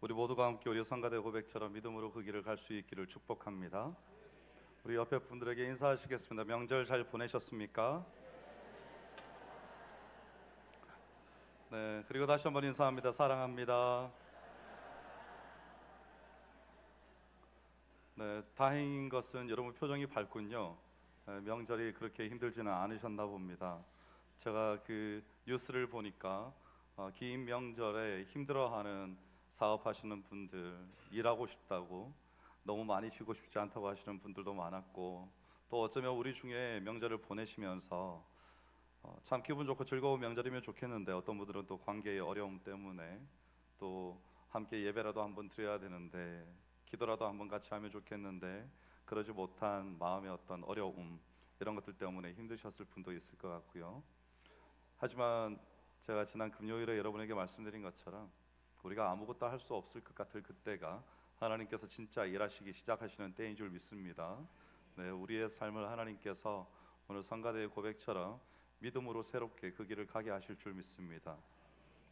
우리 모두가 함께 우리 성가대 고백처럼 믿음으로 그 길을 갈 수 있기를 축복합니다. 우리 옆에 분들에게 인사하시겠습니다. 명절 잘 보내셨습니까? 네, 그리고 다시 한번 인사합니다. 사랑합니다. 네, 다행인 것은 여러분 표정이 밝군요. 명절이 그렇게 힘들지는 않으셨나 봅니다. 제가 그 뉴스를 보니까 긴 명절에 힘들어하는 사업하시는 분들, 일하고 싶다고, 너무 많이 쉬고 싶지 않다고 하시는 분들도 많았고, 또 어쩌면 우리 중에 명절을 보내시면서 참 기분 좋고 즐거운 명절이면 좋겠는데, 어떤 분들은 또 관계의 어려움 때문에 또 함께 예배라도 한번 드려야 되는데, 기도라도 한번 같이 하면 좋겠는데 그러지 못한 마음의 어떤 어려움, 이런 것들 때문에 힘드셨을 분도 있을 것 같고요. 하지만 제가 지난 금요일에 여러분에게 말씀드린 것처럼 우리가 아무것도 할 수 없을 것 같을 그때가 하나님께서 진짜 일하시기 시작하시는 때인 줄 믿습니다. 네, 우리의 삶을 하나님께서 오늘 성가대의 고백처럼 믿음으로 새롭게 그 길을 가게 하실 줄 믿습니다.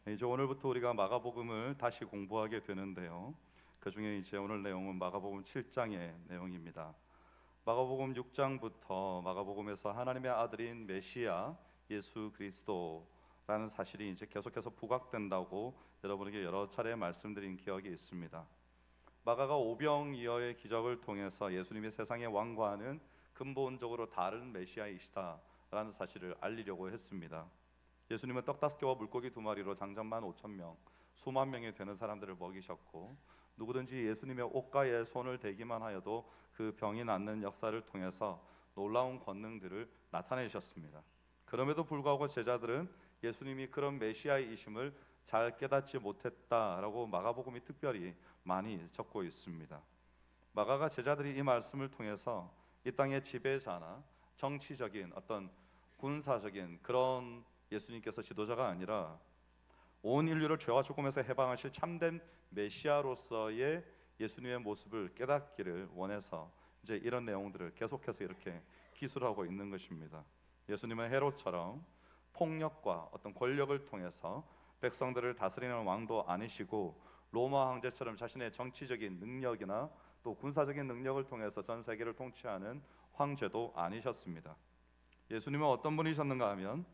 이제 오늘부터 우리가 마가복음을 다시 공부하게 되는데요, 그 중에 이제 오늘 내용은 마가복음 7장의 내용입니다. 마가복음 6장부터 마가복음에서 하나님의 아들인 메시아 예수 그리스도라는 사실이 이제 계속해서 부각된다고 여러분에게 여러 차례 말씀드린 기억이 있습니다. 마가가 오병이어의 기적을 통해서 예수님이 세상의 왕과는 근본적으로 다른 메시아이시다라는 사실을 알리려고 했습니다. 예수님은 떡 5개와 물고기 2마리로 장정만 5,000명, 수만 명이 되는 사람들을 먹이셨고, 누구든지 예수님의 옷가에 손을 대기만 하여도 그 병이 낫는 역사를 통해서 놀라운 권능들을 나타내셨습니다. 그럼에도 불구하고 제자들은 예수님이 그런 메시아이심을 잘 깨닫지 못했다라고 마가복음이 특별히 많이 적고 있습니다. 마가가 제자들이 이 말씀을 통해서 이 땅의 지배자나 정치적인 어떤 군사적인 그런 예수님께서 지도자가 아니라 온 인류를 죄와 죽음에서 해방하실 참된 메시아로서의 예수님의 모습을 깨닫기를 원해서 이제 이런 내용들을 계속해서 이렇게 기술하고 있는 것입니다. 예수님은 헤롯처럼 폭력과 어떤 권력을 통해서 백성들을 다스리는 왕도 아니시고, 로마 황제처럼 자신의 정치적인 능력이나 또 군사적인 능력을 통해서 전 세계를 통치하는 황제도 아니셨습니다. 예수님은 어떤 분이셨는가 하면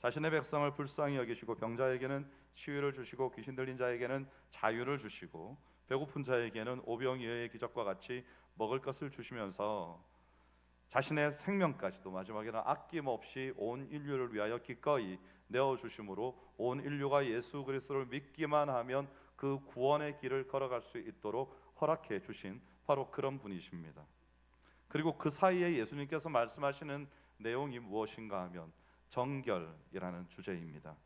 자신의 백성을 불쌍히 여기시고 병자에게는 치유를 주시고 귀신 들린 자에게는 자유를 주시고 배고픈 자에게는 오병이어의 기적과 같이 먹을 것을 주시면서 자신의 생명까지도 마지막에는 아낌없이 온 인류를 위하여 기꺼이 내어주심으로 온 인류가 예수 그리스도를 믿기만 하면 그 구원의 길을 걸어갈 수 있도록 허락해 주신 바로 그런 분이십니다. 그리고 그 사이에 예수님께서 말씀하시는 내용이 무엇인가 하면 정결이라는 주제입니다.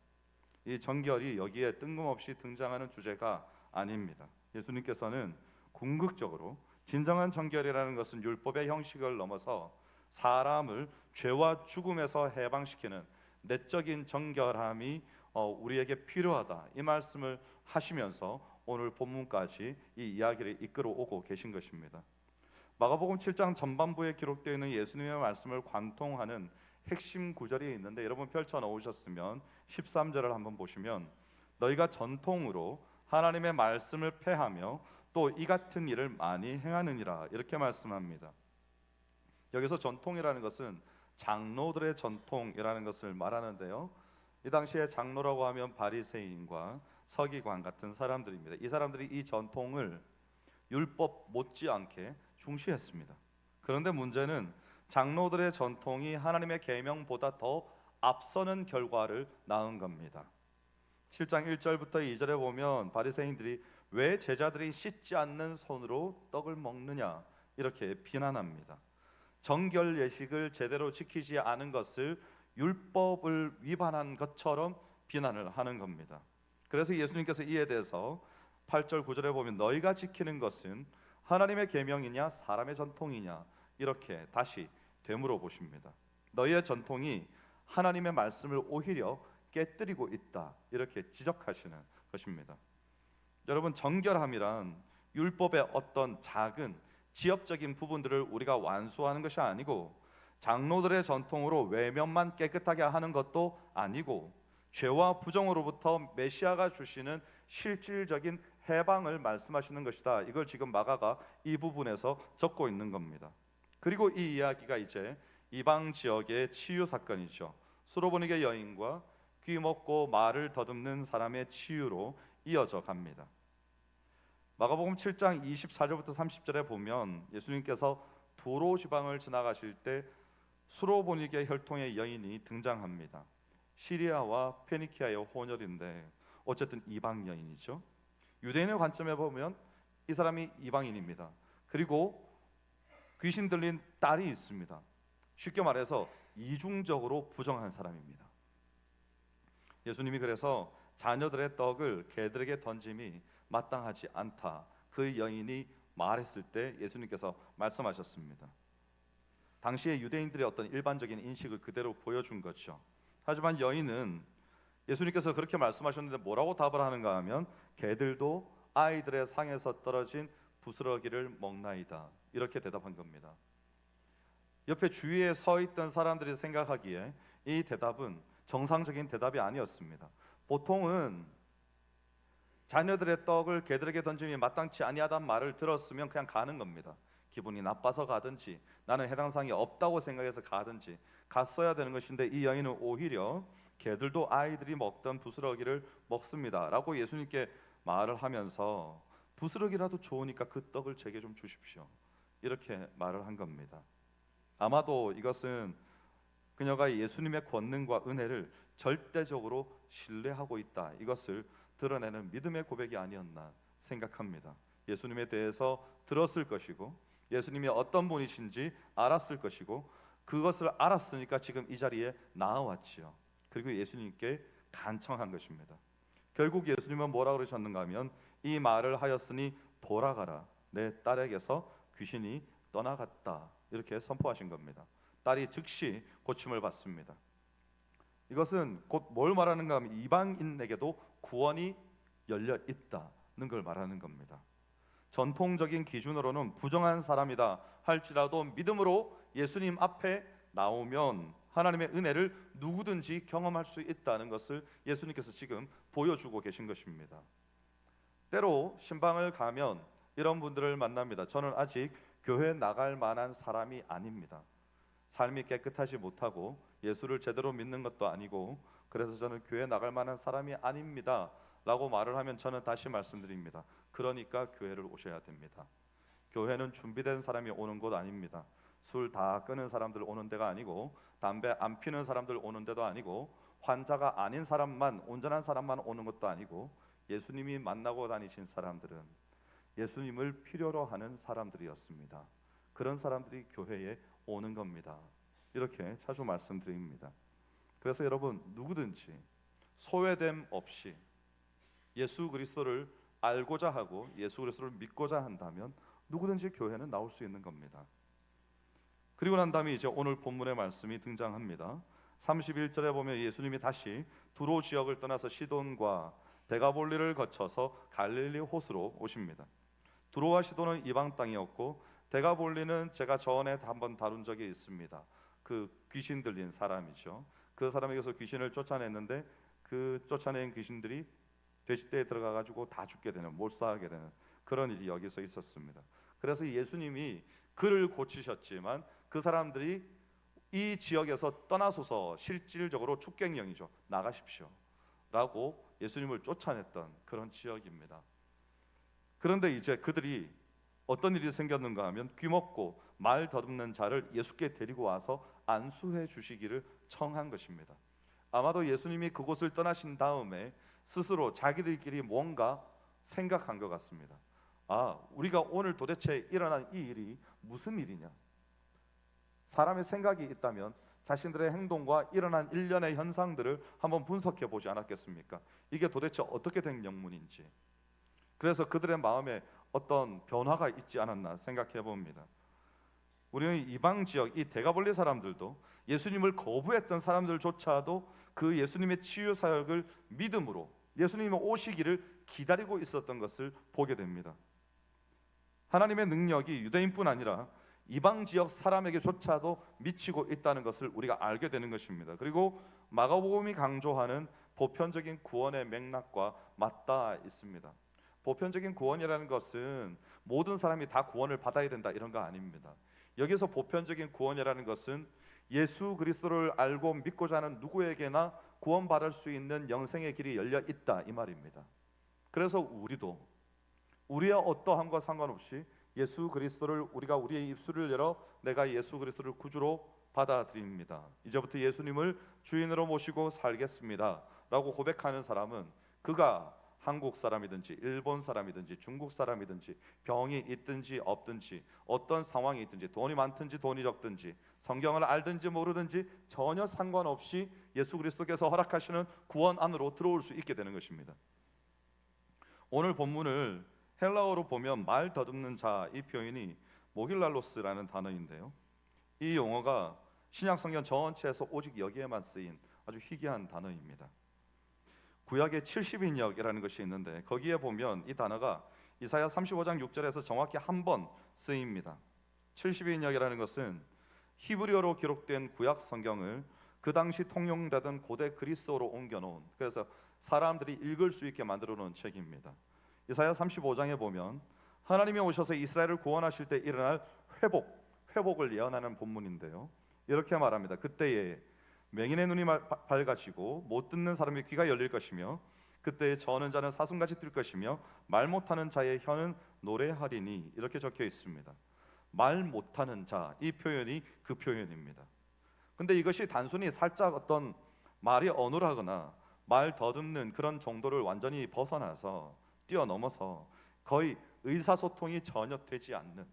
이 정결이 여기에 뜬금없이 등장하는 주제가 아닙니다. 예수님께서는 궁극적으로 진정한 정결이라는 것은 율법의 형식을 넘어서 사람을 죄와 죽음에서 해방시키는 내적인 정결함이 우리에게 필요하다, 이 말씀을 하시면서 오늘 본문까지 이 이야기를 이끌어 오고 계신 것입니다. 마가복음 7장 전반부에 기록되어 있는 예수님의 말씀을 관통하는 핵심 구절이 있는데, 여러분 펼쳐 놓으셨으면 13절을 한번 보시면 너희가 전통으로 하나님의 말씀을 폐하며 또 이 같은 일을 많이 행하느니라, 이렇게 말씀합니다. 여기서 전통이라는 것은 장로들의 전통이라는 것을 말하는데요, 이 당시에 장로라고 하면 바리새인과 서기관 같은 사람들입니다. 이 사람들이 이 전통을 율법 못지않게 중시했습니다. 그런데 문제는 장로들의 전통이 하나님의 계명보다 더 앞서는 결과를 낳은 겁니다. 7장 1절부터 2절에 보면 바리새인들이 왜 제자들이 씻지 않는 손으로 떡을 먹느냐, 이렇게 비난합니다. 정결 예식을 제대로 지키지 않은 것을 율법을 위반한 것처럼 비난을 하는 겁니다. 그래서 예수님께서 이에 대해서 8절 9절에 보면 너희가 지키는 것은 하나님의 계명이냐 사람의 전통이냐, 이렇게 다시 되물어 보십니다. 너희의 전통이 하나님의 말씀을 오히려 깨뜨리고 있다, 이렇게 지적하시는 것입니다. 여러분, 정결함이란 율법의 어떤 작은 지엽적인 부분들을 우리가 완수하는 것이 아니고, 장로들의 전통으로 외면만 깨끗하게 하는 것도 아니고, 죄와 부정으로부터 메시아가 주시는 실질적인 해방을 말씀하시는 것이다. 이걸 지금 마가가 이 부분에서 적고 있는 겁니다. 그리고 이 이야기가 이제 이방 지역의 치유 사건이죠. 수로보니게 여인과 귀 먹고 말을 더듬는 사람의 치유로 이어져 갑니다. 마가복음 7장 24절부터 30절에 보면 예수님께서 두로 지방을 지나가실 때 수로보니게 혈통의 여인이 등장합니다. 시리아와 페니키아의 혼혈인데 어쨌든 이방 여인이죠. 유대인의 관점에 보면 이 사람이 이방인입니다. 그리고 귀신 들린 딸이 있습니다. 쉽게 말해서 이중적으로 부정한 사람입니다. 예수님이 그래서 자녀들의 떡을 개들에게 던짐이 마땅하지 않다, 그 여인이 말했을 때 예수님께서 말씀하셨습니다. 당시의 유대인들의 어떤 일반적인 인식을 그대로 보여준 거죠. 하지만 여인은 예수님께서 그렇게 말씀하셨는데 뭐라고 답을 하는가 하면 개들도 아이들의 상에서 떨어진 부스러기를 먹나이다, 이렇게 대답한 겁니다. 옆에 주위에 서 있던 사람들이 생각하기에 이 대답은 정상적인 대답이 아니었습니다. 보통은 자녀들의 떡을 개들에게 던짐이 마땅치 아니하다는 말을 들었으면 그냥 가는 겁니다. 기분이 나빠서 가든지 나는 해당 사항이 없다고 생각해서 가든지 갔어야 되는 것인데, 이 여인은 오히려 개들도 아이들이 먹던 부스러기를 먹습니다 라고 예수님께 말을 하면서 부스러기라도 좋으니까 그 떡을 제게 좀 주십시오, 이렇게 말을 한 겁니다. 아마도 이것은 그녀가 예수님의 권능과 은혜를 절대적으로 신뢰하고 있다, 이것을 드러내는 믿음의 고백이 아니었나 생각합니다. 예수님에 대해서 들었을 것이고 예수님이 어떤 분이신지 알았을 것이고 그것을 알았으니까 지금 이 자리에 나와왔지요. 그리고 예수님께 간청한 것입니다. 결국 예수님은 뭐라 그러셨는가 하면 이 말을 하였으니 돌아가라, 내 딸에게서 귀신이 떠나갔다, 이렇게 선포하신 겁니다. 딸이 즉시 고침을 받습니다. 이것은 곧 뭘 말하는가 하면 이방인에게도 구원이 열려 있다는 걸 말하는 겁니다. 전통적인 기준으로는 부정한 사람이다 할지라도 믿음으로 예수님 앞에 나오면 하나님의 은혜를 누구든지 경험할 수 있다는 것을 예수님께서 지금 보여주고 계신 것입니다. 때로 신방을 가면 이런 분들을 만납니다. 저는 아직 교회 나갈 만한 사람이 아닙니다. 삶이 깨끗하지 못하고 예수를 제대로 믿는 것도 아니고 그래서 저는 교회 나갈 만한 사람이 아닙니다 라고 말을 하면 저는 다시 말씀드립니다. 그러니까 교회를 오셔야 됩니다. 교회는 준비된 사람이 오는 곳 아닙니다. 술 다 끊은 사람들 오는 데가 아니고 담배 안 피는 사람들 오는 데도 아니고 환자가 아닌 사람만, 온전한 사람만 오는 것도 아니고 예수님이 만나고 다니신 사람들은 예수님을 필요로 하는 사람들이었습니다. 그런 사람들이 교회에 오는 겁니다. 이렇게 자주 말씀드립니다. 그래서 여러분, 누구든지 소외됨 없이 예수 그리스도를 알고자 하고 예수 그리스도를 믿고자 한다면 누구든지 교회는 나올 수 있는 겁니다. 그리고 난 다음에 이제 오늘 본문의 말씀이 등장합니다. 31절에 보면 예수님이 다시 두로 지역을 떠나서 시돈과 데가볼리를 거쳐서 갈릴리 호수로 오십니다. 두로와 시돈은 이방 땅이었고 데가볼리는 제가 전에 한번 다룬 적이 있습니다. 그 귀신 들린 사람이죠. 그 사람에게서 귀신을 쫓아냈는데 그 쫓아낸 귀신들이 돼지떼에 들어가 가지고 다 죽게 되는, 몰살하게 되는 그런 일이 여기서 있었습니다. 그래서 예수님이 그를 고치셨지만 그 사람들이 이 지역에서 떠나소서, 실질적으로 축객령이죠. 나가십시오 라고 예수님을 쫓아냈던 그런 지역입니다. 그런데 이제 그들이 어떤 일이 생겼는가 하면 귀먹고 말 더듬는 자를 예수께 데리고 와서 안수해 주시기를 청한 것입니다. 아마도 예수님이 그곳을 떠나신 다음에 스스로 자기들끼리 뭔가 생각한 것 같습니다. 아, 우리가 오늘 도대체 일어난 이 일이 무슨 일이냐? 사람의 생각이 있다면 자신들의 행동과 일어난 일련의 현상들을 한번 분석해 보지 않았겠습니까? 이게 도대체 어떻게 된 영문인지. 그래서 그들의 마음에 어떤 변화가 있지 않았나 생각해 봅니다. 우리는 이방 지역, 이 데가볼리 사람들도 예수님을 거부했던 사람들조차도 그 예수님의 치유 사역을 믿음으로 예수님의 오시기를 기다리고 있었던 것을 보게 됩니다. 하나님의 능력이 유대인뿐 아니라 이방 지역 사람에게조차도 미치고 있다는 것을 우리가 알게 되는 것입니다. 그리고 마가복음이 강조하는 보편적인 구원의 맥락과 맞닿아 있습니다. 보편적인 구원이라는 것은 모든 사람이 다 구원을 받아야 된다 이런 거 아닙니다. 여기서 보편적인 구원이라는 것은 예수 그리스도를 알고 믿고자 하는 누구에게나 구원받을 수 있는 영생의 길이 열려 있다 이 말입니다. 그래서 우리도 우리의 어떠함과 상관없이 예수 그리스도를 우리가 우리의 입술을 열어 내가 예수 그리스도를 구주로 받아들입니다. 이제부터 예수님을 주인으로 모시고 살겠습니다 라고 고백하는 사람은 그가 한국 사람이든지 일본 사람이든지 중국 사람이든지 병이 있든지 없든지 어떤 상황이 있든지 돈이 많든지 돈이 적든지 성경을 알든지 모르든지 전혀 상관없이 예수 그리스도께서 허락하시는 구원 안으로 들어올 수 있게 되는 것입니다. 오늘 본문을 헬라어로 보면 말 더듬는 자 이 표현이 모길랄로스라는 단어인데요, 이 용어가 신약 성경 전체에서 오직 여기에만 쓰인 아주 희귀한 단어입니다. 구약의 70인역이라는 것이 있는데 거기에 보면 이 단어가 이사야 35장 6절에서 정확히 한 번 쓰입니다. 70인역이라는 것은 히브리어로 기록된 구약 성경을 그 당시 통용되던 고대 그리스어로 옮겨놓은, 그래서 사람들이 읽을 수 있게 만들어 놓은 책입니다. 이사야 35장에 보면 하나님이 오셔서 이스라엘을 구원하실 때 일어날 회복을 예언하는 본문인데요, 이렇게 말합니다. 그때에 맹인의 눈이 밝아지고 못 듣는 사람의 귀가 열릴 것이며 그때에 저는 자는 사슴같이 뛸 것이며 말 못하는 자의 혀는 노래하리니, 이렇게 적혀 있습니다. 말 못하는 자, 이 표현이 그 표현입니다. 근데 이것이 단순히 살짝 어떤 말이 어눌하거나 말 더듬는 그런 정도를 완전히 벗어나서 뛰어넘어서 거의 의사소통이 전혀 되지 않는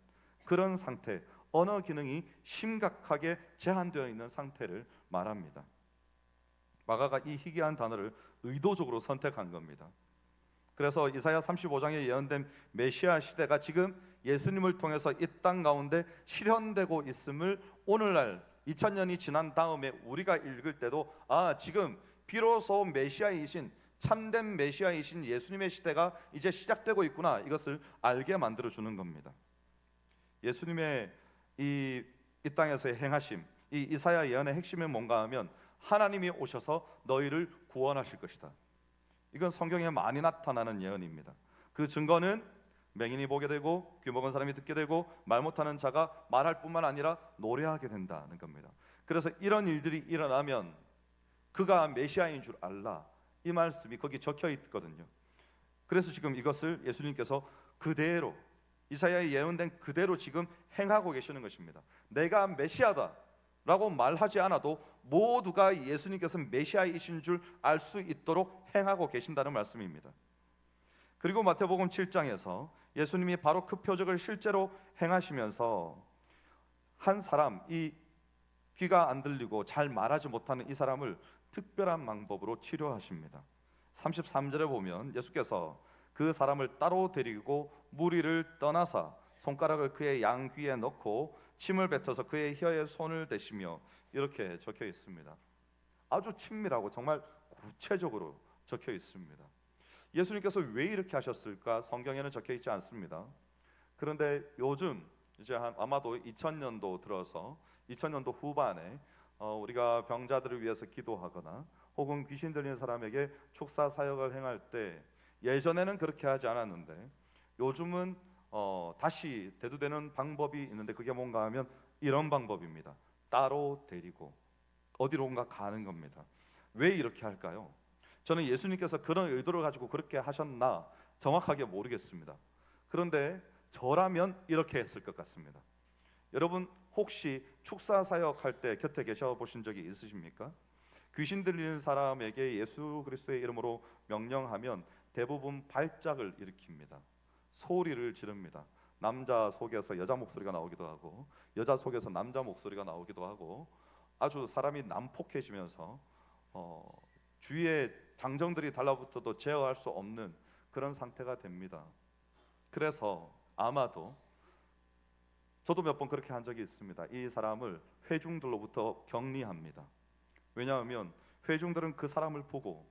그런 상태, 언어 기능이 심각하게 제한되어 있는 상태를 말합니다. 마가가 이 희귀한 단어를 의도적으로 선택한 겁니다. 그래서 이사야 35장에 예언된 메시아 시대가 지금 예수님을 통해서 이 땅 가운데 실현되고 있음을 오늘날 2000년이 지난 다음에 우리가 읽을 때도 지금 비로소 메시아이신, 참된 메시아이신 예수님의 시대가 이제 시작되고 있구나, 이것을 알게 만들어주는 겁니다. 예수님의 이 땅에서의 행하심, 이 이사야 예언의 핵심은 뭔가 하면 하나님이 오셔서 너희를 구원하실 것이다. 이건 성경에 많이 나타나는 예언입니다. 그 증거는 맹인이 보게 되고 귀 먹은 사람이 듣게 되고 말 못하는 자가 말할 뿐만 아니라 노래하게 된다는 겁니다. 그래서 이런 일들이 일어나면 그가 메시아인 줄 알라, 이 말씀이 거기 적혀 있거든요. 그래서 지금 이것을 예수님께서 그대로 이사야에 예언된 그대로 지금 행하고 계시는 것입니다. 내가 메시아다 라고 말하지 않아도 모두가 예수님께서 메시아이신 줄 알 수 있도록 행하고 계신다는 말씀입니다. 그리고 마태복음 7장에서 예수님이 바로 그 표적을 실제로 행하시면서 한 사람, 이 귀가 안 들리고 잘 말하지 못하는 이 사람을 특별한 방법으로 치료하십니다. 33절에 보면 예수께서 그 사람을 따로 데리고 무리를 떠나사 손가락을 그의 양귀에 넣고 침을 뱉어서 그의 혀에 손을 대시며, 이렇게 적혀 있습니다. 아주 친밀하고 정말 구체적으로 적혀 있습니다. 예수님께서 왜 이렇게 하셨을까? 성경에는 적혀 있지 않습니다. 그런데 요즘 이제 아마도 2000년도 들어서 2000년도 후반에 우리가 병자들을 위해서 기도하거나 혹은 귀신 들린 사람에게 축사 사역을 행할 때 예전에는 그렇게 하지 않았는데 요즘은 다시 대두되는 방법이 있는데 그게 뭔가 하면 이런 방법입니다. 따로 데리고 어디론가 가는 겁니다. 왜 이렇게 할까요? 저는 예수님께서 그런 의도를 가지고 그렇게 하셨나 정확하게 모르겠습니다. 그런데 저라면 이렇게 했을 것 같습니다. 여러분 혹시 축사 사역할 때 곁에 계셔 보신 적이 있으십니까? 귀신 들리는 사람에게 예수 그리스도의 이름으로 명령하면 대부분 발작을 일으킵니다. 소리를 지릅니다. 남자 속에서 여자 목소리가 나오기도 하고 여자 속에서 남자 목소리가 나오기도 하고 아주 사람이 난폭해지면서 주위에 장정들이 달라붙어도 제어할 수 없는 그런 상태가 됩니다. 그래서 아마도 저도 몇 번 그렇게 한 적이 있습니다. 이 사람을 회중들로부터 격리합니다. 왜냐하면 회중들은 그 사람을 보고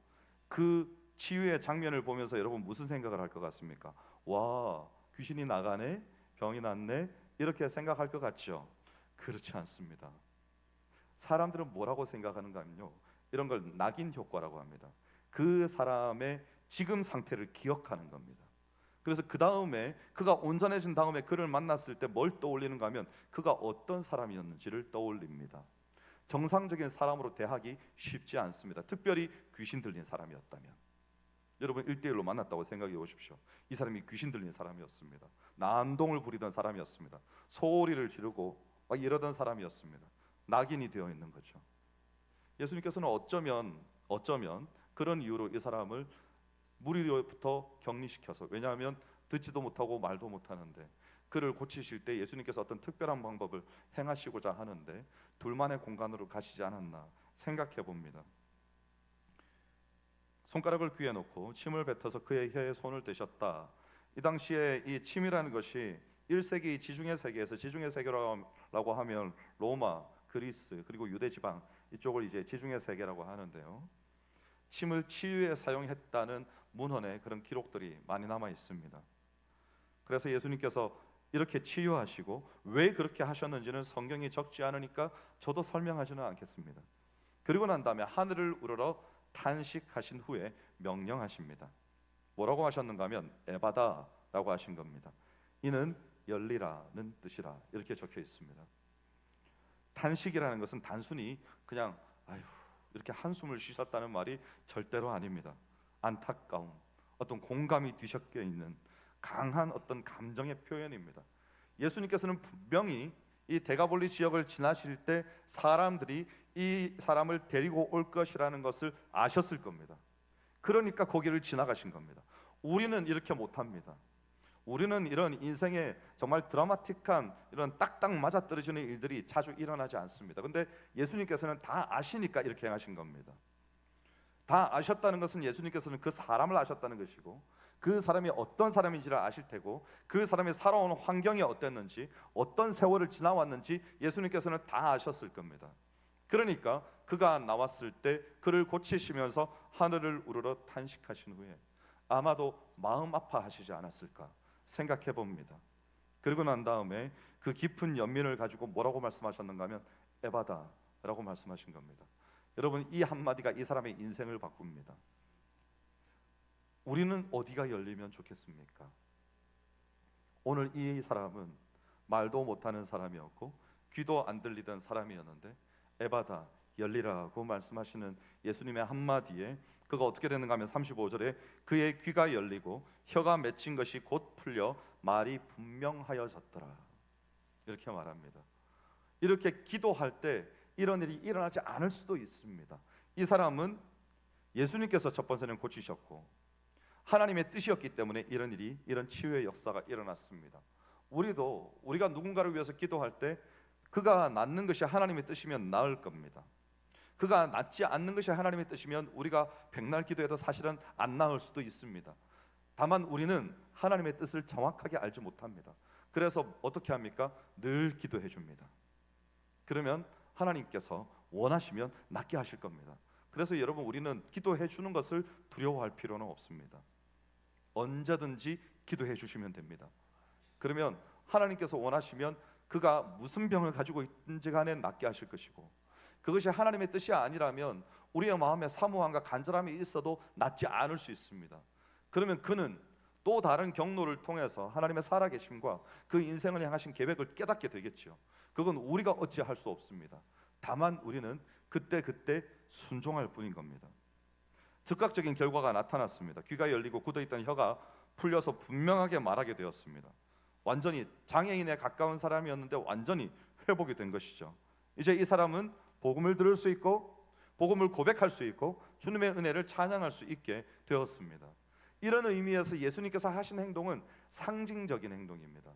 그 치유의 장면을 보면서 여러분 무슨 생각을 할 것 같습니까? 와, 귀신이 나가네, 병이 낫네, 이렇게 생각할 것 같죠? 그렇지 않습니다. 사람들은 뭐라고 생각하는가 하면요, 이런 걸 낙인 효과라고 합니다. 그 사람의 지금 상태를 기억하는 겁니다. 그래서 그 다음에 그가 온전해진 다음에 그를 만났을 때 뭘 떠올리는가 하면 그가 어떤 사람이었는지를 떠올립니다. 정상적인 사람으로 대하기 쉽지 않습니다. 특별히 귀신 들린 사람이었다면. 여러분 1대1로 만났다고 생각해 보십시오. 이 사람이 귀신 들린 사람이었습니다. 난동을 부리던 사람이었습니다. 소리를 지르고 막 이러던 사람이었습니다. 낙인이 되어 있는 거죠. 예수님께서는 어쩌면 그런 이유로 이 사람을 무리로부터 격리시켜서, 왜냐하면 듣지도 못하고 말도 못하는데 그를 고치실 때 예수님께서 어떤 특별한 방법을 행하시고자 하는데 둘만의 공간으로 가시지 않았나 생각해 봅니다. 손가락을 귀에 놓고 침을 뱉어서 그의 혀에 손을 대셨다. 이 당시에 이 침이라는 것이 1세기 지중해 세계에서, 지중해 세계라고 하면 로마, 그리스 그리고 유대 지방 이쪽을 이제 지중해 세계라고 하는데요. 침을 치유에 사용했다는 문헌에 그런 기록들이 많이 남아 있습니다. 그래서 예수님께서 이렇게 치유하시고 왜 그렇게 하셨는지는 성경이 적지 않으니까 저도 설명하지는 않겠습니다. 그리고 난 다음에 하늘을 우러러 탄식하신 후에 명령하십니다. 뭐라고 하셨는가 하면 에바다라고 하신 겁니다. 이는 열리라는 뜻이라 이렇게 적혀 있습니다. 탄식이라는 것은 단순히 그냥 아휴 이렇게 한숨을 쉬셨다는 말이 절대로 아닙니다. 안타까움, 어떤 공감이 뒤섞여 있는 강한 어떤 감정의 표현입니다. 예수님께서는 분명히 이 데가볼리 지역을 지나실 때 사람들이 이 사람을 데리고 올 것이라는 것을 아셨을 겁니다. 그러니까 거기를 지나가신 겁니다. 우리는 이렇게 못합니다. 우리는 이런 인생에 정말 드라마틱한 이런 딱딱 맞아떨어지는 일들이 자주 일어나지 않습니다. 근데 예수님께서는 다 아시니까 이렇게 행하신 겁니다. 다 아셨다는 것은 예수님께서는 그 사람을 아셨다는 것이고 그 사람이 어떤 사람인지를 아실 테고 그 사람이 살아온 환경이 어땠는지 어떤 세월을 지나왔는지 예수님께서는 다 아셨을 겁니다. 그러니까 그가 나왔을 때 그를 고치시면서 하늘을 우러러 탄식하신 후에 아마도 마음 아파하시지 않았을까 생각해 봅니다. 그리고 난 다음에 그 깊은 연민을 가지고 뭐라고 말씀하셨는가 하면 에바다라고 말씀하신 겁니다. 여러분 이 한마디가 이 사람의 인생을 바꿉니다. 우리는 어디가 열리면 좋겠습니까? 오늘 이 사람은 말도 못하는 사람이었고 귀도 안 들리던 사람이었는데 에바다 열리라고 말씀하시는 예수님의 한마디에 그가 어떻게 되는가 하면 35절에 그의 귀가 열리고 혀가 맺힌 것이 곧 풀려 말이 분명하여졌더라 이렇게 말합니다. 이렇게 기도할 때 이런 일이 일어나지 않을 수도 있습니다. 이 사람은 예수님께서 첫 번째는 고치셨고 하나님의 뜻이었기 때문에 이런 일이, 이런 치유의 역사가 일어났습니다. 우리가 누군가를 위해서 기도할 때 그가 낫는 것이 하나님의 뜻이면 나을 겁니다. 그가 낫지 않는 것이 하나님의 뜻이면 우리가 백날 기도해도 사실은 안 나을 수도 있습니다. 다만 우리는 하나님의 뜻을 정확하게 알지 못합니다. 그래서 어떻게 합니까? 늘 기도해 줍니다. 그러면 하나님께서 원하시면 낫게 하실 겁니다. 그래서 여러분 우리는 기도해 주는 것을 두려워할 필요는 없습니다. 언제든지 기도해 주시면 됩니다. 그러면 하나님께서 원하시면 그가 무슨 병을 가지고 있든지 간에 낫게 하실 것이고 그것이 하나님의 뜻이 아니라면 우리의 마음에 사모함과 간절함이 있어도 낫지 않을 수 있습니다. 그러면 그는 또 다른 경로를 통해서 하나님의 살아계심과 그 인생을 향하신 계획을 깨닫게 되겠죠. 그건 우리가 어찌할 수 없습니다. 다만 우리는 그때 순종할 뿐인 겁니다. 즉각적인 결과가 나타났습니다. 귀가 열리고 굳어있던 혀가 풀려서 분명하게 말하게 되었습니다. 완전히 장애인에 가까운 사람이었는데 완전히 회복이 된 것이죠. 이제 이 사람은 복음을 들을 수 있고 복음을 고백할 수 있고 주님의 은혜를 찬양할 수 있게 되었습니다. 이런 의미에서 예수님께서 하신 행동은 상징적인 행동입니다.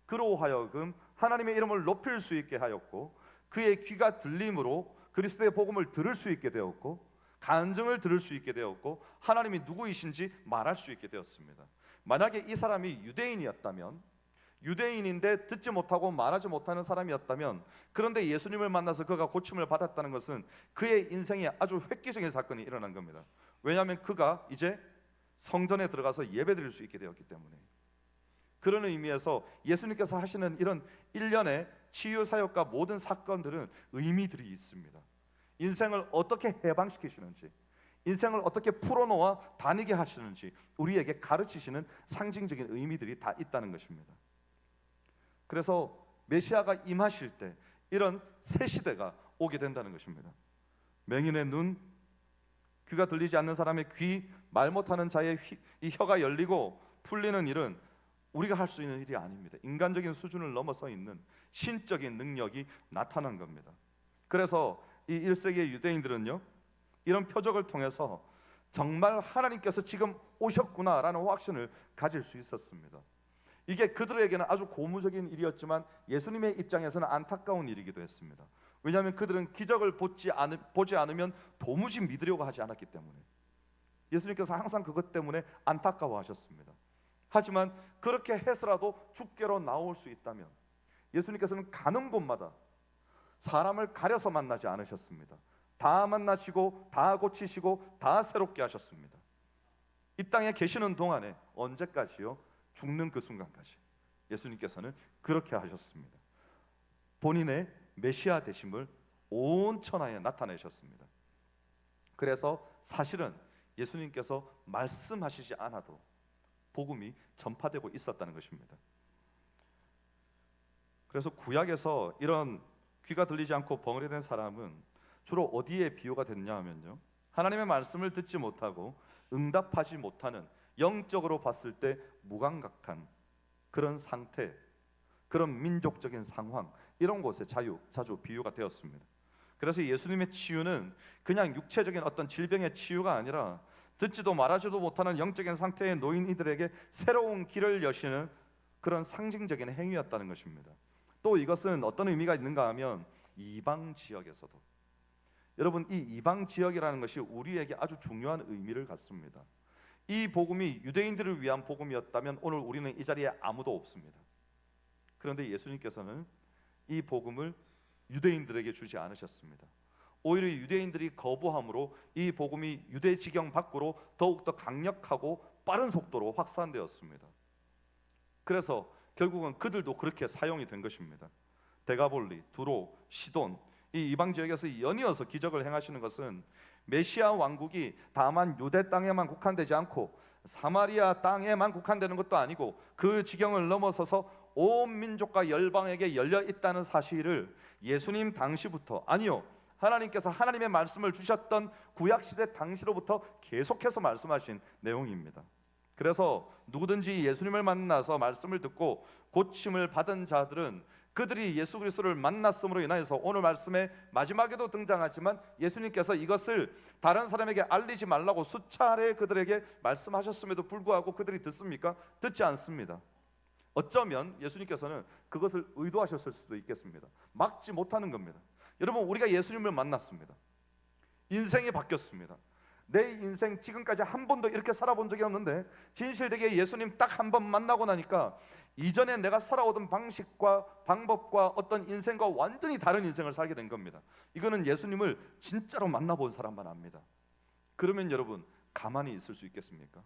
그로 하여금 하나님의 이름을 높일 수 있게 하였고 그의 귀가 들림으로 그리스도의 복음을 들을 수 있게 되었고 간증을 들을 수 있게 되었고 하나님이 누구이신지 말할 수 있게 되었습니다. 만약에 이 사람이 유대인인데 듣지 못하고 말하지 못하는 사람이었다면 그런데 예수님을 만나서 그가 고침을 받았다는 것은 그의 인생에 아주 획기적인 사건이 일어난 겁니다. 왜냐하면 그가 이제 성전에 들어가서 예배드릴 수 있게 되었기 때문에. 그런 의미에서 예수님께서 하시는 이런 일련의 치유 사역과 모든 사건들은 의미들이 있습니다. 인생을 어떻게 해방시키시는지, 인생을 어떻게 풀어놓아 다니게 하시는지 우리에게 가르치시는 상징적인 의미들이 다 있다는 것입니다. 그래서 메시아가 임하실 때 이런 새 시대가 오게 된다는 것입니다. 맹인의 눈, 귀가 들리지 않는 사람의 귀, 말 못하는 자의 이 혀가 열리고 풀리는 일은 우리가 할 수 있는 일이 아닙니다. 인간적인 수준을 넘어서 있는 신적인 능력이 나타난 겁니다. 그래서 이 1세기의 유대인들은요, 이런 표적을 통해서 정말 하나님께서 지금 오셨구나라는 확신을 가질 수 있었습니다. 이게 그들에게는 아주 고무적인 일이었지만 예수님의 입장에서는 안타까운 일이기도 했습니다. 왜냐하면 그들은 기적을 보지 않으면 도무지 믿으려고 하지 않았기 때문에 예수님께서 항상 그것 때문에 안타까워하셨습니다. 하지만 그렇게 해서라도 주께로 나올 수 있다면 예수님께서는 가는 곳마다 사람을 가려서 만나지 않으셨습니다. 다 만나시고 다 고치시고 다 새롭게 하셨습니다. 이 땅에 계시는 동안에 언제까지요? 죽는 그 순간까지 예수님께서는 그렇게 하셨습니다. 본인의 메시아 되심을 온 천하에 나타내셨습니다. 그래서 사실은 예수님께서 말씀하시지 않아도 복음이 전파되고 있었다는 것입니다. 그래서 구약에서 이런 귀가 들리지 않고 벙어리된 사람은 주로 어디에 비유가 됐냐 하면요, 하나님의 말씀을 듣지 못하고 응답하지 못하는, 영적으로 봤을 때 무감각한 그런 상태, 그런 민족적인 상황, 이런 곳에 자주 비유가 되었습니다. 그래서 예수님의 치유는 그냥 육체적인 어떤 질병의 치유가 아니라 듣지도 말하지도 못하는 영적인 상태의 노인 이들에게 새로운 길을 여시는 그런 상징적인 행위였다는 것입니다. 또 이것은 어떤 의미가 있는가 하면 이방 지역에서도, 여러분, 이 이방 지역이라는 것이 우리에게 아주 중요한 의미를 갖습니다. 이 복음이 유대인들을 위한 복음이었다면 오늘 우리는 이 자리에 아무도 없습니다. 그런데 예수님께서는 이 복음을 유대인들에게 주지 않으셨습니다. 오히려 유대인들이 거부함으로 이 복음이 유대 지경 밖으로 더욱더 강력하고 빠른 속도로 확산되었습니다. 그래서 결국은 그들도 그렇게 사용이 된 것입니다. 데가볼리, 두로, 시돈, 이 이방 지역에서 연이어서 기적을 행하시는 것은 메시아 왕국이 다만 유대 땅에만 국한되지 않고 사마리아 땅에만 국한되는 것도 아니고 그 지경을 넘어서서 온 민족과 열방에게 열려 있다는 사실을 예수님 당시부터, 아니요, 하나님께서 하나님의 말씀을 주셨던 구약시대 당시로부터 계속해서 말씀하신 내용입니다. 그래서 누구든지 예수님을 만나서 말씀을 듣고 고침을 받은 자들은 그들이 예수 그리스도를 만났음으로 인하여서 오늘 말씀의 마지막에도 등장하지만 예수님께서 이것을 다른 사람에게 알리지 말라고 수차례 그들에게 말씀하셨음에도 불구하고 그들이 듣습니까? 듣지 않습니다. 어쩌면 예수님께서는 그것을 의도하셨을 수도 있겠습니다. 막지 못하는 겁니다. 여러분, 우리가 예수님을 만났습니다. 인생이 바뀌었습니다. 내 인생 지금까지 한 번도 이렇게 살아본 적이 없는데 진실되게 예수님 딱 한 번 만나고 나니까 이전에 내가 살아오던 방식과 방법과 어떤 인생과 완전히 다른 인생을 살게 된 겁니다. 이거는 예수님을 진짜로 만나본 사람만 압니다. 그러면 여러분, 가만히 있을 수 있겠습니까?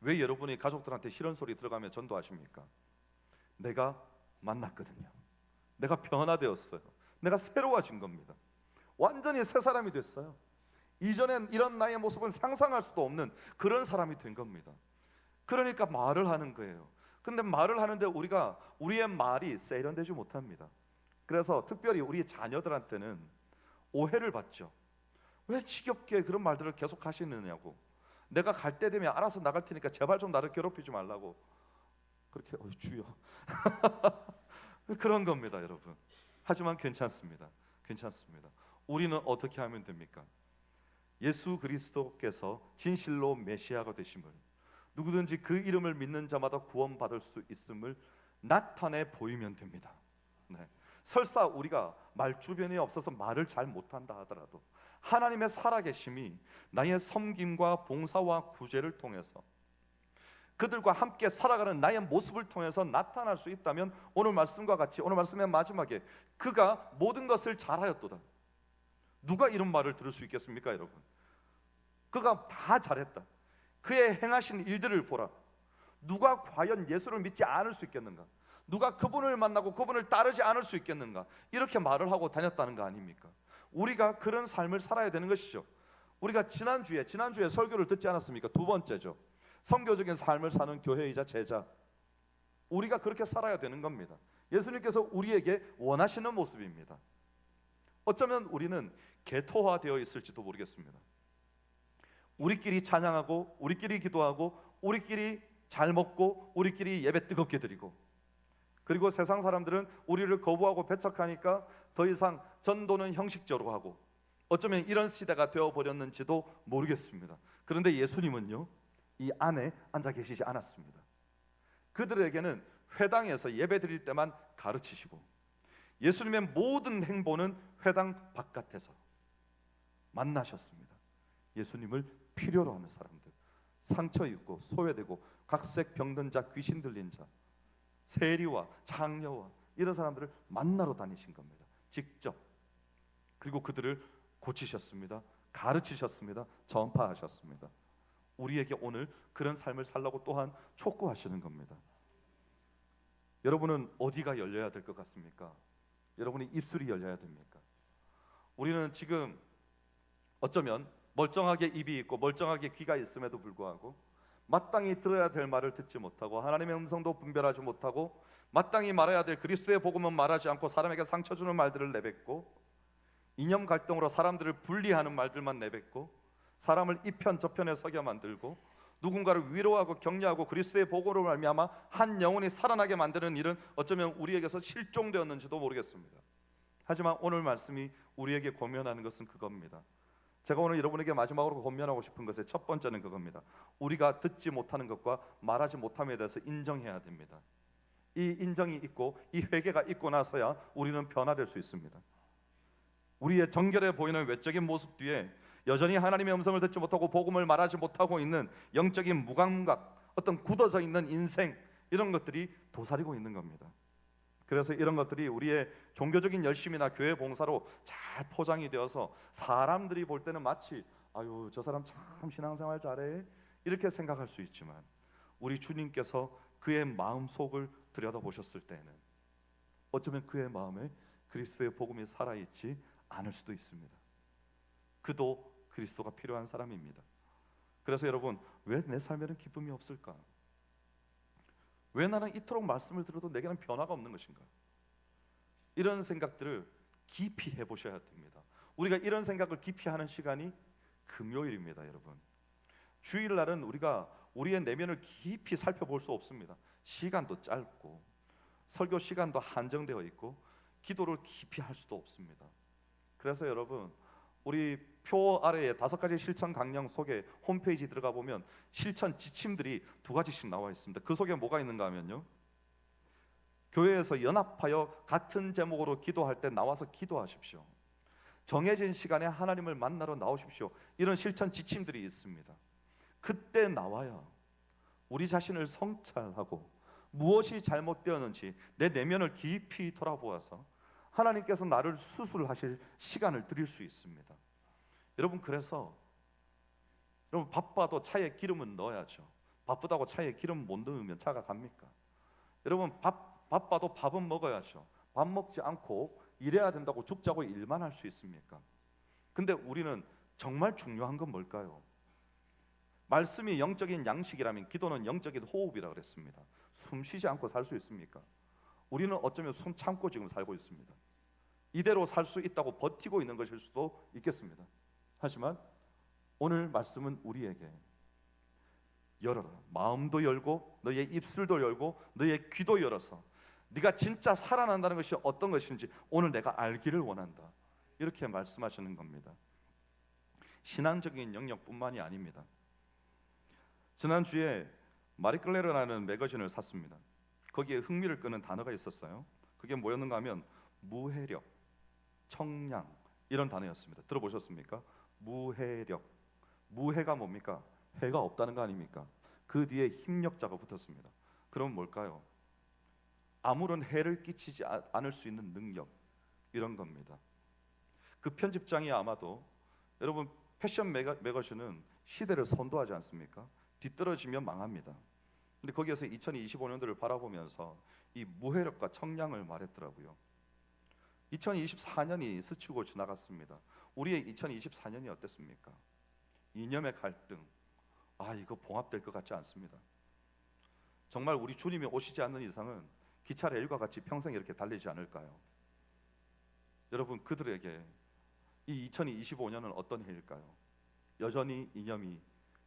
왜 여러분이 가족들한테 싫은 소리 들어가며 전도하십니까? 내가 만났거든요. 내가 변화되었어요. 내가 새로워진 겁니다. 완전히 새 사람이 됐어요. 이전엔 이런 나의 모습은 상상할 수도 없는 그런 사람이 된 겁니다. 그러니까 말을 하는 거예요. 근데 말을 하는데 우리가 우리의 말이 세련되지 못합니다. 그래서 특별히 우리 자녀들한테는 오해를 받죠. 왜 지겹게 그런 말들을 계속 하시느냐고. 내가 갈 때 되면 알아서 나갈 테니까 제발 좀 나를 괴롭히지 말라고. 그렇게 주여 그런 겁니다, 여러분. 하지만 괜찮습니다. 괜찮습니다. 우리는 어떻게 하면 됩니까? 예수 그리스도께서 진실로 메시아가 되심을, 누구든지 그 이름을 믿는 자마다 구원받을 수 있음을 나타내 보이면 됩니다. 네. 설사 우리가 말 주변에 없어서 말을 잘 못한다 하더라도 하나님의 살아계심이 나의 섬김과 봉사와 구제를 통해서 그들과 함께 살아가는 나의 모습을 통해서 나타날 수 있다면 오늘 말씀과 같이, 오늘 말씀의 마지막에 그가 모든 것을 잘하였도다. 누가 이런 말을 들을 수 있겠습니까, 여러분? 그가 다 잘했다. 그의 행하신 일들을 보라. 누가 과연 예수를 믿지 않을 수 있겠는가? 누가 그분을 만나고 그분을 따르지 않을 수 있겠는가? 이렇게 말을 하고 다녔다는 거 아닙니까? 우리가 그런 삶을 살아야 되는 것이죠. 우리가 지난주에 설교를 듣지 않았습니까? 두 번째죠. 선교적인 삶을 사는 교회이자 제자. 우리가 그렇게 살아야 되는 겁니다. 예수님께서 우리에게 원하시는 모습입니다. 어쩌면 우리는 개토화되어 있을지도 모르겠습니다. 우리끼리 찬양하고 우리끼리 기도하고 우리끼리 잘 먹고 우리끼리 예배 뜨겁게 드리고, 그리고 세상 사람들은 우리를 거부하고 배척하니까 더 이상 전도는 형식적으로 하고, 어쩌면 이런 시대가 되어버렸는지도 모르겠습니다. 그런데 예수님은요, 이 안에 앉아 계시지 않았습니다. 그들에게는 회당에서 예배 드릴 때만 가르치시고, 예수님의 모든 행보는 회당 바깥에서 만나셨습니다. 예수님을 필요로 하는 사람들, 상처 입고 소외되고 각색 병든 자, 귀신 들린 자, 세리와 장녀와 이런 사람들을 만나러 다니신 겁니다. 직접. 그리고 그들을 고치셨습니다. 가르치셨습니다. 전파하셨습니다. 우리에게 오늘 그런 삶을 살라고 또한 촉구하시는 겁니다. 여러분은 어디가 열려야 될 것 같습니까? 여러분의 입술이 열려야 됩니까? 우리는 지금 어쩌면 멀쩡하게 입이 있고 멀쩡하게 귀가 있음에도 불구하고 마땅히 들어야 될 말을 듣지 못하고 하나님의 음성도 분별하지 못하고 마땅히 말해야 될 그리스도의 복음은 말하지 않고 사람에게 상처 주는 말들을 내뱉고 이념 갈등으로 사람들을 분리하는 말들만 내뱉고 사람을 이편 저편에 서게 만들고 누군가를 위로하고 격려하고 그리스도의 복음으로 말미암아 한 영혼이 살아나게 만드는 일은 어쩌면 우리에게서 실종되었는지도 모르겠습니다. 하지만 오늘 말씀이 우리에게 권면하는 것은 그겁니다. 제가 오늘 여러분에게 마지막으로 권면하고 싶은 것의 첫 번째는 그겁니다. 우리가 듣지 못하는 것과 말하지 못함에 대해서 인정해야 됩니다. 이 인정이 있고 이 회개가 있고 나서야 우리는 변화될 수 있습니다. 우리의 정결해 보이는 외적인 모습 뒤에 여전히 하나님의 음성을 듣지 못하고 복음을 말하지 못하고 있는 영적인 무감각, 어떤 굳어져 있는 인생, 이런 것들이 도사리고 있는 겁니다. 그래서 이런 것들이 우리의 종교적인 열심이나 교회 봉사로 잘 포장이 되어서 사람들이 볼 때는 마치 아유 저 사람 참 신앙생활 잘해 이렇게 생각할 수 있지만, 우리 주님께서 그의 마음속을 들여다보셨을 때는 어쩌면 그의 마음에 그리스도의 복음이 살아있지 않을 수도 있습니다. 그도 그리스도가 필요한 사람입니다. 그래서 여러분, 왜 내 삶에는 기쁨이 없을까? 왜 나는 이토록 말씀을 들어도 내게는 변화가 없는 것인가? 이런 생각들을 깊이 해보셔야 됩니다. 우리가 이런 생각을 깊이 하는 시간이 금요일입니다. 여러분, 주일날은 우리가 우리의 내면을 깊이 살펴볼 수 없습니다. 시간도 짧고 설교 시간도 한정되어 있고 기도를 깊이 할 수도 없습니다. 그래서 여러분, 우리 표 아래에 5가지 실천 강령 속에 홈페이지 들어가 보면 실천 지침들이 2가지씩 나와 있습니다. 그 속에 뭐가 있는가 하면요, 교회에서 연합하여 같은 제목으로 기도할 때 나와서 기도하십시오. 정해진 시간에 하나님을 만나러 나오십시오. 이런 실천 지침들이 있습니다. 그때 나와야 우리 자신을 성찰하고 무엇이 잘못되었는지 내 내면을 깊이 돌아보아서 하나님께서 나를 수술하실 시간을 드릴 수 있습니다. 여러분, 그래서 여러분 바빠도 차에 기름은 넣어야죠. 바쁘다고 차에 기름 못 넣으면 차가 갑니까? 여러분 바빠도 밥은 먹어야죠. 밥 먹지 않고 일해야 된다고 죽자고 일만 할 수 있습니까? 근데 우리는 정말 중요한 건 뭘까요? 말씀이 영적인 양식이라면 기도는 영적인 호흡이라 그랬습니다. 숨 쉬지 않고 살 수 있습니까? 우리는 어쩌면 숨 참고 지금 살고 있습니다. 이대로 살 수 있다고 버티고 있는 것일 수도 있겠습니다. 하지만 오늘 말씀은 우리에게 열어라, 마음도 열고 너의 입술도 열고 너의 귀도 열어서 네가 진짜 살아난다는 것이 어떤 것인지 오늘 내가 알기를 원한다, 이렇게 말씀하시는 겁니다. 신앙적인 영역뿐만이 아닙니다. 지난주에 마리클레르라는 매거진을 샀습니다. 거기에 흥미를 끄는 단어가 있었어요. 그게 뭐였는가 하면 무해력, 청량, 이런 단어였습니다. 들어보셨습니까? 무해력. 무해가 뭡니까? 해가 없다는 거 아닙니까? 그 뒤에 힘력자가 붙었습니다. 그럼 뭘까요? 아무런 해를 끼치지 않을 수 있는 능력, 이런 겁니다. 그 편집장이 아마도, 여러분 패션 매거진은 시대를 선도하지 않습니까? 뒤떨어지면 망합니다. 근데 거기에서 2025년도를 바라보면서 이 무해력과 청량을 말했더라고요. 2024년이 스치고 지나갔습니다. 우리의 2024년이 어땠습니까? 이념의 갈등, 이거 봉합될 것 같지 않습니다. 정말 우리 주님이 오시지 않는 이상은 기차 레일과 같이 평생 이렇게 달리지 않을까요? 여러분, 그들에게 이 2025년은 어떤 해일까요? 여전히 이념이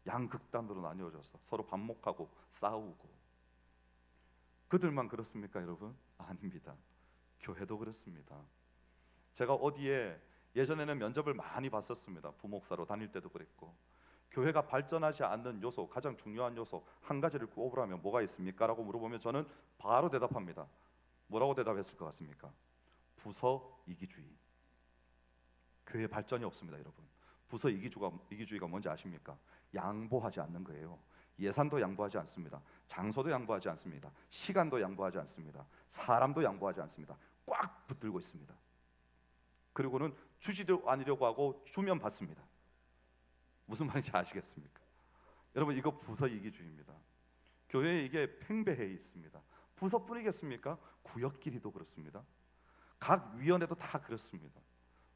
양극단으로 나뉘어져서 서로 반목하고 싸우고. 그들만 그렇습니까, 여러분? 아닙니다. 교회도 그렇습니다. 제가 어디에 예전에는 면접을 많이 봤었습니다. 부목사로 다닐 때도 그랬고. 교회가 발전하지 않는 요소, 가장 중요한 요소 한 가지를 꼽으라면 뭐가 있습니까? 라고 물어보면 저는 바로 대답합니다. 뭐라고 대답했을 것 같습니까? 부서 이기주의. 교회 발전이 없습니다, 여러분. 부서 이기주의가 뭔지 아십니까? 양보하지 않는 거예요. 예산도 양보하지 않습니다. 장소도 양보하지 않습니다. 시간도 양보하지 않습니다. 사람도 양보하지 않습니다. 꽉 붙들고 있습니다. 그리고는 주지도 않으려고 하고 주면 받습니다. 무슨 말인지 아시겠습니까? 여러분, 이거 부서 이기주의입니다. 교회에 이게 팽배해 있습니다. 부서뿐이겠습니까? 구역끼리도 그렇습니다. 각 위원회도 다 그렇습니다.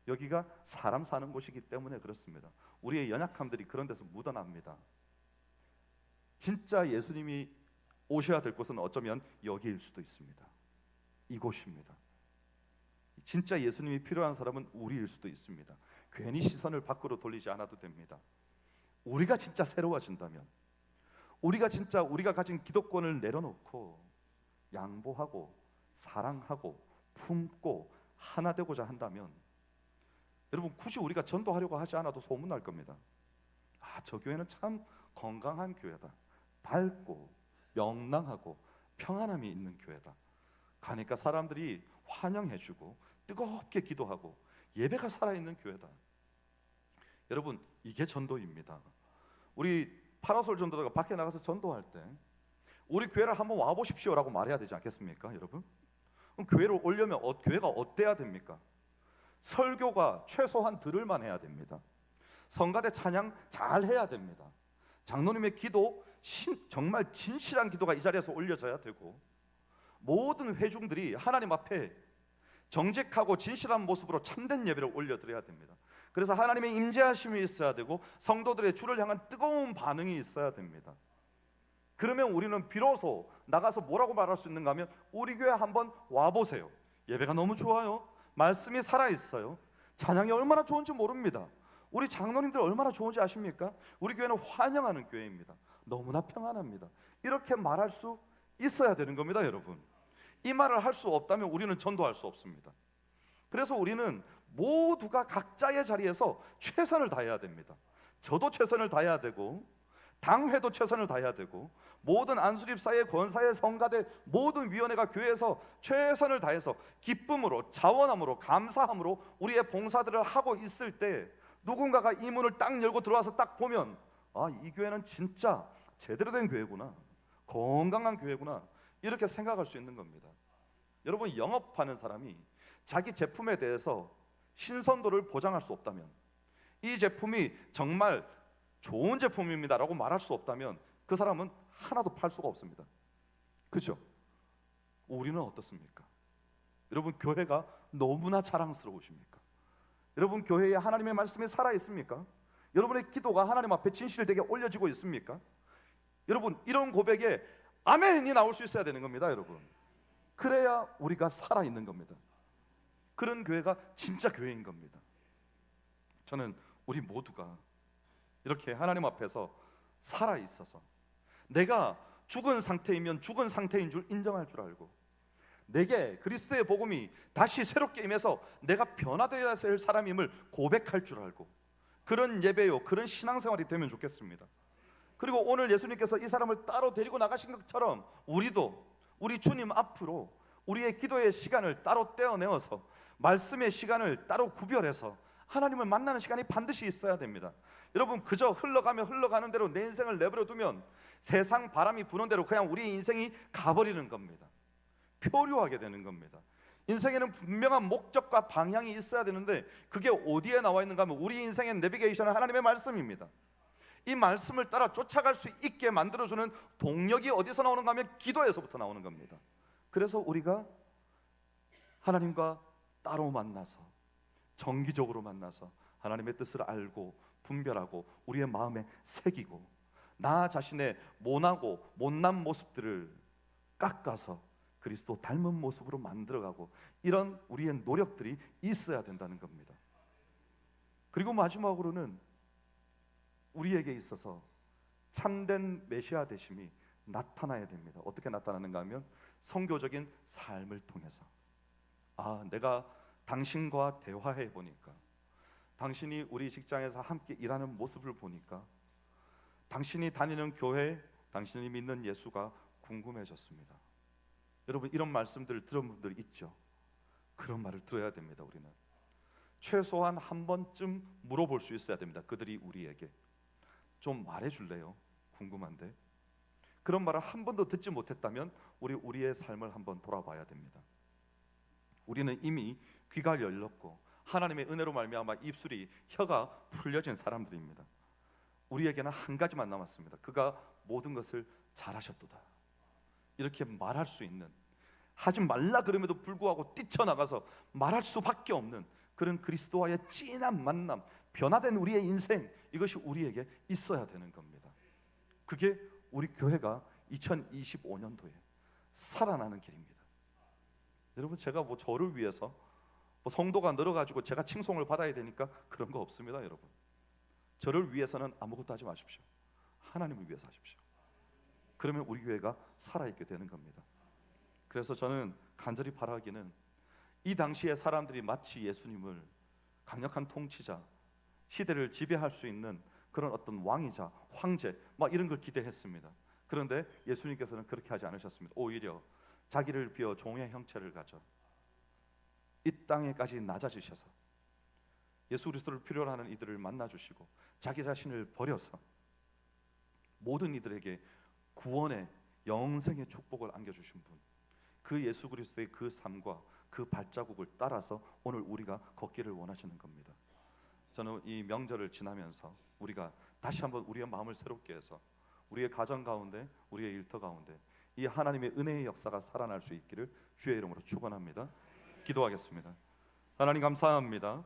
여기가 사람 사는 곳이기 때문에 그렇습니다. 우리의 연약함들이 그런 데서 묻어납니다. 진짜 예수님이 오셔야 될 곳은 어쩌면 여기일 수도 있습니다. 이곳입니다. 진짜 예수님이 필요한 사람은 우리일 수도 있습니다. 괜히 시선을 밖으로 돌리지 않아도 됩니다. 우리가 진짜 새로워진다면, 우리가 가진 기득권을 내려놓고 양보하고 사랑하고 품고 하나 되고자 한다면, 여러분, 굳이 우리가 전도하려고 하지 않아도 소문날 겁니다. 저 교회는 참 건강한 교회다. 밝고 명랑하고 평안함이 있는 교회다. 가니까 사람들이 환영해주고 뜨겁게 기도하고 예배가 살아있는 교회다. 여러분, 이게 전도입니다. 우리 파라솔 전도자가 밖에 나가서 전도할 때 우리 교회를 한번 와보십시오라고 말해야 되지 않겠습니까, 여러분? 그럼 교회를 오려면 교회가 어때야 됩니까? 설교가 최소한 들을만 해야 됩니다. 성가대 찬양 잘 해야 됩니다. 장로님의 기도 정말 진실한 기도가 이 자리에서 올려져야 되고, 모든 회중들이 하나님 앞에 정직하고 진실한 모습으로 참된 예배를 올려드려야 됩니다. 그래서 하나님의 임재하심이 있어야 되고 성도들의 주를 향한 뜨거운 반응이 있어야 됩니다. 그러면 우리는 비로소 나가서 뭐라고 말할 수 있는가 하면, 우리 교회 한번 와보세요. 예배가 너무 좋아요. 말씀이 살아있어요. 찬양이 얼마나 좋은지 모릅니다. 우리 장로님들 얼마나 좋은지 아십니까? 우리 교회는 환영하는 교회입니다. 너무나 평안합니다. 이렇게 말할 수 있어야 되는 겁니다, 여러분. 이 말을 할 수 없다면 우리는 전도할 수 없습니다. 그래서 우리는 모두가 각자의 자리에서 최선을 다해야 됩니다. 저도 최선을 다해야 되고, 당회도 최선을 다해야 되고, 모든 안수집사회, 권사회, 성가대 모든 위원회가 교회에서 최선을 다해서 기쁨으로, 자원함으로, 감사함으로 우리의 봉사들을 하고 있을 때, 누군가가 이 문을 딱 열고 들어와서 딱 보면, 이 교회는 진짜 제대로 된 교회구나, 건강한 교회구나, 이렇게 생각할 수 있는 겁니다. 여러분, 영업하는 사람이 자기 제품에 대해서 신선도를 보장할 수 없다면, 이 제품이 정말 좋은 제품입니다라고 말할 수 없다면, 그 사람은 하나도 팔 수가 없습니다. 그죠? 우리는 어떻습니까? 여러분, 교회가 너무나 자랑스러우십니까? 여러분, 교회에 하나님의 말씀이 살아있습니까? 여러분의 기도가 하나님 앞에 진실되게 올려지고 있습니까? 여러분, 이런 고백에 아멘이 나올 수 있어야 되는 겁니다, 여러분. 그래야 우리가 살아있는 겁니다. 그런 교회가 진짜 교회인 겁니다. 저는 우리 모두가 이렇게 하나님 앞에서 살아있어서, 내가 죽은 상태이면 죽은 상태인 줄 인정할 줄 알고, 내게 그리스도의 복음이 다시 새롭게 임해서 내가 변화되어야 할 사람임을 고백할 줄 알고, 그런 예배요, 그런 신앙생활이 되면 좋겠습니다. 그리고 오늘 예수님께서 이 사람을 따로 데리고 나가신 것처럼, 우리도 우리 주님 앞으로 우리의 기도의 시간을 따로 떼어내어서, 말씀의 시간을 따로 구별해서 하나님을 만나는 시간이 반드시 있어야 됩니다. 여러분, 그저 흘러가는 대로 내 인생을 내버려 두면 세상 바람이 부는 대로 그냥 우리 인생이 가버리는 겁니다. 표류하게 되는 겁니다. 인생에는 분명한 목적과 방향이 있어야 되는데, 그게 어디에 나와 있는가 하면 우리 인생의 내비게이션은 하나님의 말씀입니다. 이 말씀을 따라 쫓아갈 수 있게 만들어주는 동력이 어디서 나오는가 하면 기도에서부터 나오는 겁니다. 그래서 우리가 하나님과 따로 만나서, 정기적으로 만나서 하나님의 뜻을 알고 분별하고 우리의 마음에 새기고 나 자신의 모나고 못난 모습들을 깎아서 그리스도 닮은 모습으로 만들어가고 이런 우리의 노력들이 있어야 된다는 겁니다. 그리고 마지막으로는 우리에게 있어서 참된 메시아 되심이 나타나야 됩니다. 어떻게 나타나는가 하면 선교적인 삶을 통해서 내가 당신과 대화해 보니까 당신이 우리 직장에서 함께 일하는 모습을 보니까 당신이 다니는 교회, 당신이 믿는 예수가 궁금해졌습니다. 여러분 이런 말씀들을 들은 분들 있죠? 그런 말을 들어야 됩니다. 우리는 최소한 한 번쯤 물어볼 수 있어야 됩니다. 그들이 우리에게 좀 말해줄래요? 궁금한데. 그런 말을 한 번도 듣지 못했다면 우리의 삶을 한번 돌아봐야 됩니다. 우리는 이미 귀가 열렸고 하나님의 은혜로 말미암아 입술이 혀가 풀려진 사람들입니다. 우리에게는 한 가지만 남았습니다. 그가 모든 것을 잘하셨도다 이렇게 말할 수 있는, 하지 말라 그럼에도 불구하고 뛰쳐나가서 말할 수밖에 없는 그런 그리스도와의 진한 만남, 변화된 우리의 인생, 이것이 우리에게 있어야 되는 겁니다. 그게 우리 교회가 2025년도에 살아나는 길입니다. 여러분 제가 저를 위해서 성도가 늘어가지고 제가 칭송을 받아야 되니까 그런 거 없습니다. 여러분 저를 위해서는 아무것도 하지 마십시오. 하나님을 위해서 하십시오. 그러면 우리 교회가 살아있게 되는 겁니다. 그래서 저는 간절히 바라기는 이 당시에 사람들이 마치 예수님을 강력한 통치자, 시대를 지배할 수 있는 그런 어떤 왕이자 황제 이런 걸 기대했습니다. 그런데 예수님께서는 그렇게 하지 않으셨습니다. 오히려 자기를 비워 종의 형체를 가져 이 땅에까지 낮아지셔서 예수 그리스도를 필요로 하는 이들을 만나주시고 자기 자신을 버려서 모든 이들에게 구원의 영생의 축복을 안겨주신 분, 그 예수 그리스도의 그 삶과 그 발자국을 따라서 오늘 우리가 걷기를 원하시는 겁니다. 저는 이 명절을 지나면서 우리가 다시 한번 우리의 마음을 새롭게 해서 우리의 가정 가운데, 우리의 일터 가운데 이 하나님의 은혜의 역사가 살아날 수 있기를 주의 이름으로 축원합니다. 기도하겠습니다. 하나님 감사합니다.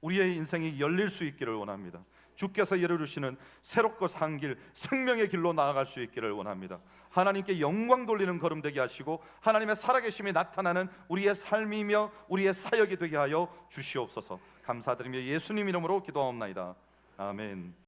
우리의 인생이 열릴 수 있기를 원합니다. 주께서 열어주시는 새롭고 산 길, 생명의 길로 나아갈 수 있기를 원합니다. 하나님께 영광 돌리는 걸음 되게 하시고 하나님의 살아계심이 나타나는 우리의 삶이며 우리의 사역이 되게 하여 주시옵소서. 감사드리며 예수님 이름으로 기도하옵나이다. 아멘.